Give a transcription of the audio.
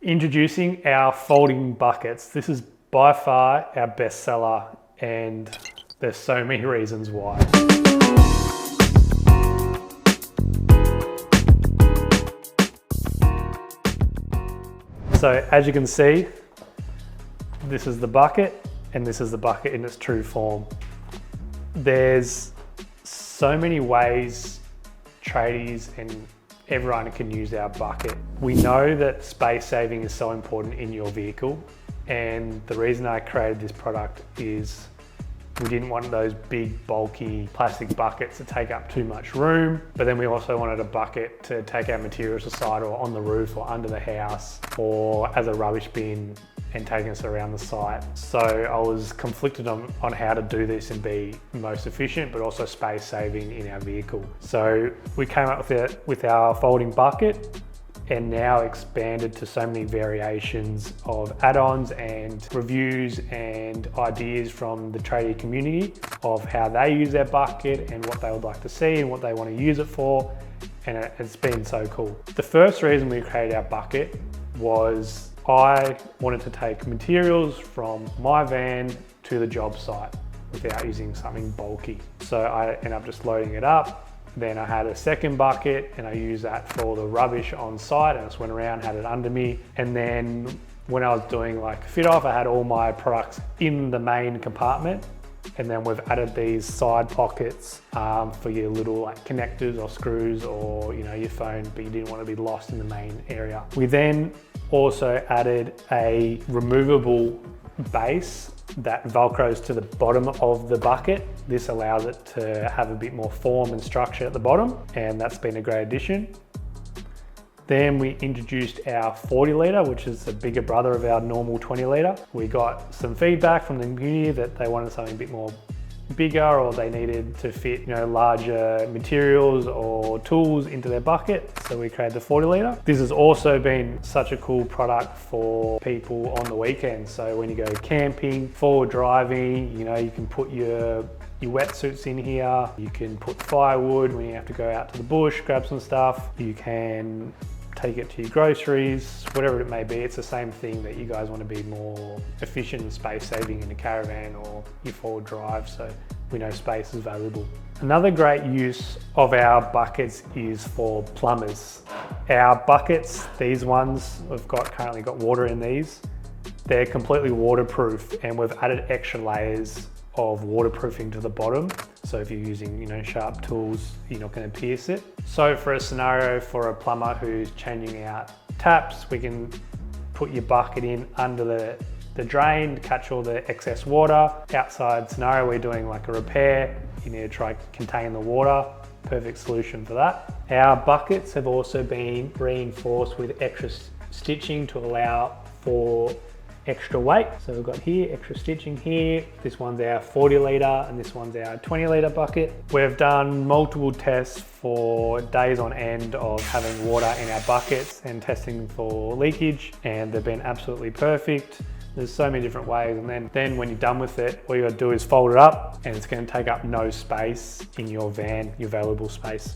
Introducing our folding buckets. This is by far our best seller, and there's so many reasons why. So as you can see, this is the bucket and this is the bucket in its true form. There's so many ways tradies and everyone can use our bucket. We know that space saving is so important in your vehicle, and the reason I created this product is we didn't want those big bulky plastic buckets to take up too much room, but then we also wanted a bucket to take our materials aside or on the roof or under the house or as a rubbish bin and taking us around the site. So I was conflicted on how to do this and be most efficient, but also space saving in our vehicle. So we came up with our folding bucket, and now expanded to so many variations of add-ons and reviews and ideas from the tradie community of how they use their bucket and what they would like to see and what they want to use it for. And it's been so cool. The first reason we created our bucket was I wanted to take materials from my van to the job site without using something bulky. So I ended up just loading it up. Then I had a second bucket and I used that for the rubbish on site, and I just went around, had it under me. And then when I was doing like fit off, I had all my products in the main compartment. And then we've added these side pockets for your little like connectors or screws or your phone, but you didn't want to be lost in the main area. We then also added a removable base that velcros to the bottom of the bucket. This allows it to have a bit more form and structure at the bottom, and that's been a great addition. Then we introduced our 40 litre, which is the bigger brother of our normal 20 litre. We got some feedback from the community that they wanted something a bit more bigger, or they needed to fit larger materials or tools into their bucket, so we created the 40 litre. This has also been such a cool product for people on the weekends. So when you go camping, forward driving, you can put your wetsuits in here. You can put firewood when you have to go out to the bush, grab some stuff. You can take it to your groceries, whatever it may be. It's the same thing that you guys want to be more efficient and space saving in a caravan or your forward drive, so we know space is valuable. Another great use of our buckets is for plumbers. Our buckets, these ones, we've currently got water in these. They're completely waterproof, and we've added extra layers of waterproofing to the bottom. So if you're using sharp tools, you're not going to pierce it. So for a scenario for a plumber who's changing out taps, we can put your bucket in under the drain to catch all the excess water. Outside scenario, we're doing like a repair, you need to try to contain the water. Perfect solution for that. Our buckets have also been reinforced with extra stitching to allow for extra weight. So we've got here extra stitching here. This one's our 40 litre and this one's our 20 litre bucket. We've done multiple tests for days on end of having water in our buckets and testing for leakage, and they've been absolutely perfect. There's so many different ways, and then when you're done with it, all you gotta do is fold it up, and it's gonna take up no space in your van, your valuable space.